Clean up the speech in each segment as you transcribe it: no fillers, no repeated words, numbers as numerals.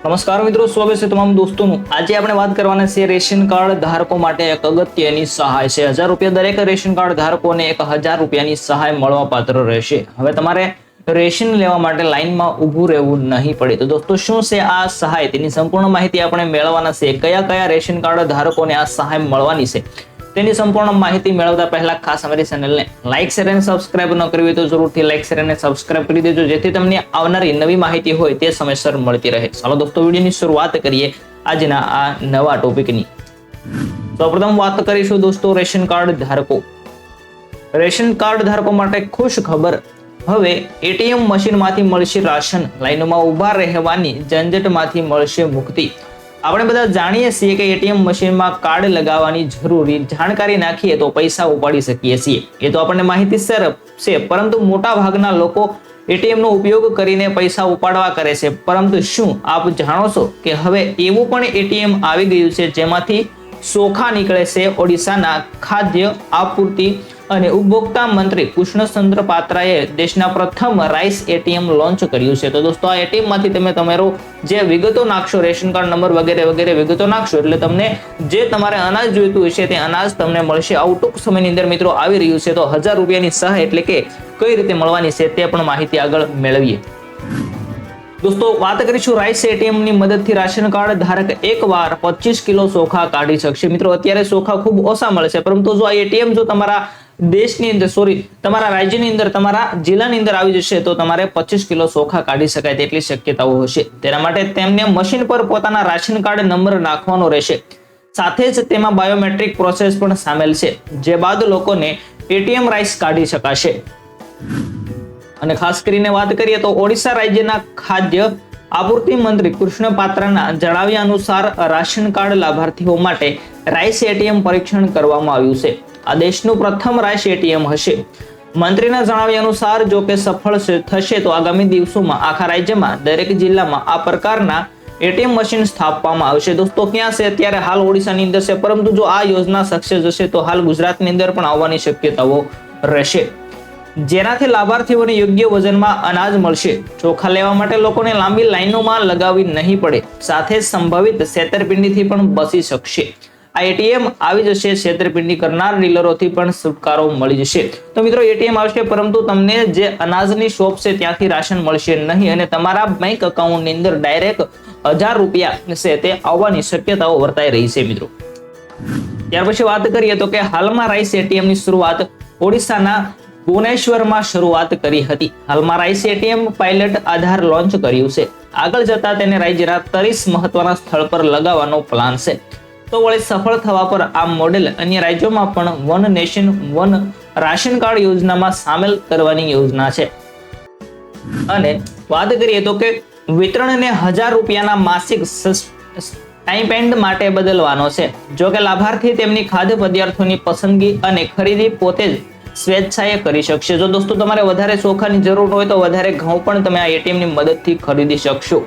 નમસ્કાર મિત્રો, સ્વાગત છે તમામ દોસ્તોનું। આજે આપણે વાત કરવાના છે રેશન કાર્ડ ધારકો માટે એક અગત્યની સહાય છે। 1000 રૂપિયા દરેક રેશન કાર્ડ ધારકોને 1000 રૂપિયાની સહાય મળવા પાત્ર રહેશે। હવે તમારે રેશન લેવા માટે લાઈનમાં ઊભું રહેવું નહીં પડે। તો દોસ્તો, શું છે આ સહાય, તેની સંપૂર્ણ માહિતી આપણે મેળવવાના છે। કયા કયા રેશન કાર્ડ ધારકોને આ સહાય મળવાની છે તેની સંપૂર્ણ માહિતી મેળવતા પહેલા ખાસ અમારી ચેનલને લાઈક શેર અને સબસ્ક્રાઇબ ન કરવી હોય તો જરૂરથી લાઈક શેર અને સબસ્ક્રાઇબ કરી દેજો, જેથી તમને આવનારી નવી માહિતી હોય તે સમયસર મળતી રહે। ચાલો દોસ્તો, વિડીયોની શરૂઆત કરીએ આજના આ નવા ટોપિકની। સૌપ્રથમ વાત કરીશું દોસ્તો રેશન કાર્ડ ધારકો। રેશન કાર્ડ ધારકો માટે ખુશ ખબર, હવે એટીએમ મશીનમાંથી મળશે રાશન, લાઈનોમાં ઊભા રહેવાની ઝંઝટમાંથી મળશે મુક્તિ। આપણે બધા જાણીએ છીએ કે એટીએમ મશીનમાં કાર્ડ લગાવવાની જરૂરી જાણકારી નાખીએ તો પૈસા ઉપાડી શકીએ છીએ, એ તો આપણને માહિતીસર છે। પરંતુ મોટા ભાગના લોકો એટીએમ નો ઉપયોગ કરીને પૈસા ઉપાડવા કરે છે। પરંતુ શું આપ જાણો છો કે હવે એવું પણ એટીએમ આવી ગયું છે જેમાંથી ચોખા નીકળે છે? ઓડિશાના ખાદ્ય આપૂર્તિ અને ઉપભોક્તા મંત્રી કૃષ્ણચંદ્ર પાત્રાએ દેશના પ્રથમ રાઈસ એટીએમ લોન્ચ કર્યું છે। તો દોસ્તો, આ એટીએમ માંથી તમે તમારો જે વિગતો નાખશો, રેશન કાર્ડ નંબર વગેરે વગેરે વિગતો નાખશો એટલે તમને જે તમારે અનાજ જોઈતું હશે તે અનાજ તમને મળશે। આવું ટૂંક સમયની અંદર મિત્રો આવી રહ્યું છે। તો 1000 રૂપિયાની સહાય એટલે કે કઈ રીતે મળવાની છે તે પણ માહિતી આગળ મેળવીએ। દોસ્તો, વાત કરીશું રાઈસ એટીએમ ની મદદથી રાશન કાર્ડ ધારક એકવાર 25 કિલો ચોખા કાઢી શકશે। મિત્રો, અત્યારે ચોખા ખૂબ ઓછા મળે છે, પરંતુ જો આ એટીએમ જો તમારા દેશની અંદર તમારા રાજ્યની અંદર, તમારા જિલ્લાની અંદર આવી જશે તો તમારે 25 કિલો ચોખા કાઢી શકાય તેટલી શક્યતાઓ હશે। તેના માટે તેમને મશીન પર પોતાના રાશન કાર્ડ નંબર નાખવાનો રહેશે, સાથે જ તેમાં બાયોમેટ્રિક પ્રોસેસ પણ સામેલ છે, જે બાદ લોકોને એટીએમ રાઈસ કાઢી શકાશે। અને ખાસ કરીને વાત કરીએ તો ઓડિશા રાજ્યના ખાદ્ય આપૂર્તિ મંત્રી કૃષ્ણ પાત્રાના જણાવ્યા અનુસાર રાશન કાર્ડ લાભાર્થીઓ માટે રાઈસ એટીએમ પરીક્ષણ કરવામાં આવ્યું છે। આ દેશનું પ્રથમ રાઈસ એટીએમ હશે। મંત્રીના જણાવ્યા અનુસાર જો કે સફળ થશે તો આગામી દિવસોમાં આખા રાજ્યમાં દરેક જિલ્લામાં આ પ્રકારના એટીએમ મશીન સ્થાપવામાં આવશે। દોસ્તો, ક્યાં છે અત્યારે? હાલ ઓડિશાની અંદર છે, પરંતુ જો આ યોજના સક્સેસ હશે તો હાલ ગુજરાતની અંદર પણ આવવાની શક્યતાઓ રહેશે, જેનાથી લાભાર્થીઓને યોગ્ય વજનમાં અનાજ મળશે। ચોખા લેવા માટે લોકોને લાંબી લાઈનોમાં લગાવવી નહીં પડે, સાથે સંભવિત છેતરપિંડીથી પણ બચી શકશે। આ એટીએમ આવી જશે, છેતરપિંડી કરનાર ડીલરોથી પણ છુટકારો મળી જશે। તો મિત્રો, એટીએમ આવશે પરંતુ તમને જે અનાજની શોપ છે ત્યાંથી રાશન મળશે નહીં, અને તમારા બેંક એકાઉન્ટની અંદર ડાયરેક્ટ 1000 રૂપિયા છે તે આવવાની શક્યતાઓ વર્તાઈ રહી છે મિત્રો। ત્યાર પછી વાત કરીએ તો કે હાલમાં રાઈસ એટીએમ ની શરૂઆત ઓડિશાના ભુવનેશ્વરમાં શરૂઆત કરી હતી। હાલમાં રાઈસ એટીએમ પાયલટ આધાર લોન્ચ કર્યું છે। આગળ જતા તેને રાજ્યના 30 મહત્વના સ્થળ પર લગાવવાનો પ્લાન છે। તો વળી સફળ થવા પર આ મોડેલ અન્ય રાજ્યોમાં પણ one nation one ration card યોજનામાં સામેલ કરવાની યોજના છે। અને વાત કરીએ તો કે વિતરણને 1000 રૂપિયાના માસિક સ્ટાઇપેન્ડ માટે બદલવાનો છે। જો કે લાભાર્થી તેમની ખાદ્ય પદાર્થોની પસંદગી અને ખરીદી પોતે જ સ્વેચ્છાએ કરી શકશે। જો દોસ્તો તમારે વધારે ચોખાની જરૂર હોય તો વધારે ઘઉં પણ તમે આ એટીએમ ની મદદથી ખરીદી શકશો।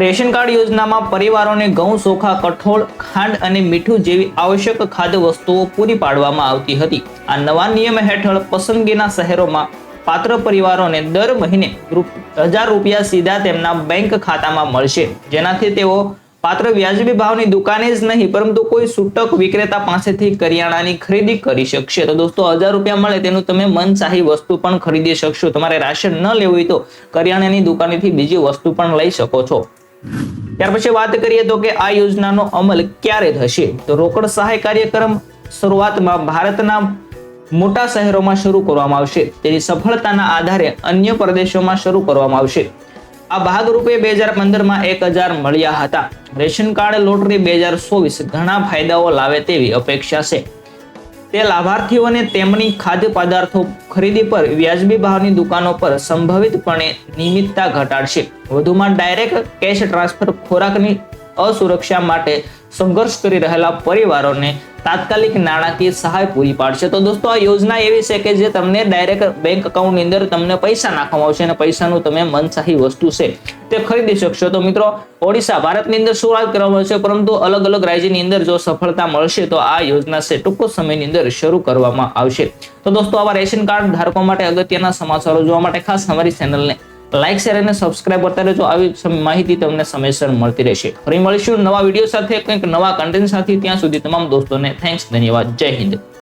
રેશન કાર્ડ યોજનામાં પરિવારોને ઘઉં, ચોખા, કઠોળ, ખાંડ અને મીઠું જેવી આવશ્યક ખાદ્ય વસ્તુઓ પૂરી પાડવામાં આવતી હતી। આ નવા નિયમ હેઠળ પસંદગીના શહેરોમાં પાત્ર પરિવારોને દર મહિને 1000 રૂપિયા સીધા તેમના બેંક ખાતામાં મળશે, જેનાથી તેઓ પાત્ર વ્યાજબી ભાવની દુકાને જ નહીં પરંતુ કોઈ છૂટક વિક્રેતા પાસેથી કરિયાણાની ખરીદી કરી શકશે। તો દોસ્તો, 1000 રૂપિયા મળે તેનું તમે મનચાહી વસ્તુ પણ ખરીદી શકશો। તમારે રાશન ન લેવું હોય તો કરિયાણાની દુકાનેથી બીજી વસ્તુ પણ લઈ શકો છો। ત્યાર પછી વાત કરીએ તો કે આ યોજનાનો અમલ ક્યારે થશે? તો રોકડ સહાય કાર્યક્રમ શરૂઆતમાં ભારતના મોટા શહેરોમાં શરૂ કરવામાં આવશે, તેની સફળતાના આધારે અન્ય પ્રદેશોમાં શરૂ કરવામાં આવશે। આ ભાગરૂપે 2015માં 1000 મળ્યા હતા। રેશન કાર્ડ લોટરી 2024 ઘણા ફાયદાઓ લાવે તેવી અપેક્ષા છે। તે લાભાર્થીઓને તેમની ખાદ્ય પદાર્થો ખરીદી પર વ્યાજબી ભાવની દુકાનો પર સંભવિતપણે નિયમિતતા ઘટાડશે। વધુમાં ડાયરેક્ટ કેશ ટ્રાન્સફર ખોરાકની અસુરક્ષા માટે સંઘર્ષ કરી રહેલા પરિવારોને તાત્કાલિક નાણાકીય સહાય પૂરી પાડશે। તો દોસ્તો, આ યોજના એવી છે કે જે તમને ડાયરેક્ટ બેંક એકાઉન્ટની અંદર તમને પૈસા નાખવામાં આવશે અને પૈસાનું તમે મનચાહી વસ્તુ છે તે ખરીદી શકશો। તો મિત્રો, ઓડિશા ભારતની અંદર શરૂઆત કરવામાં આવશે, પરંતુ અલગ અલગ રાજ્યની અંદર જો સફળતા મળશે તો આ યોજના છે ટૂંક સમયની અંદર શરૂ કરવામાં આવશે। તો દોસ્તો, આવા રેશન કાર્ડ ધારકો માટે અગત્યના સમાચારો જોવા માટે ખાસ અમારી ચેનલને લાઇક શેર અને સબસ્ક્રાઇબ કરતા રહેજો. આવી માહિતી તમને સમયસર મળતી રહેશે. ફરી મળીશું નવા વિડીયો સાથે, કંઈક નવા કન્ટેન્ટ સાથે. ત્યાં સુધી તમામ દોસ્તોને થેન્ક્સ, ધન્યવાદ, જય હિન્દ.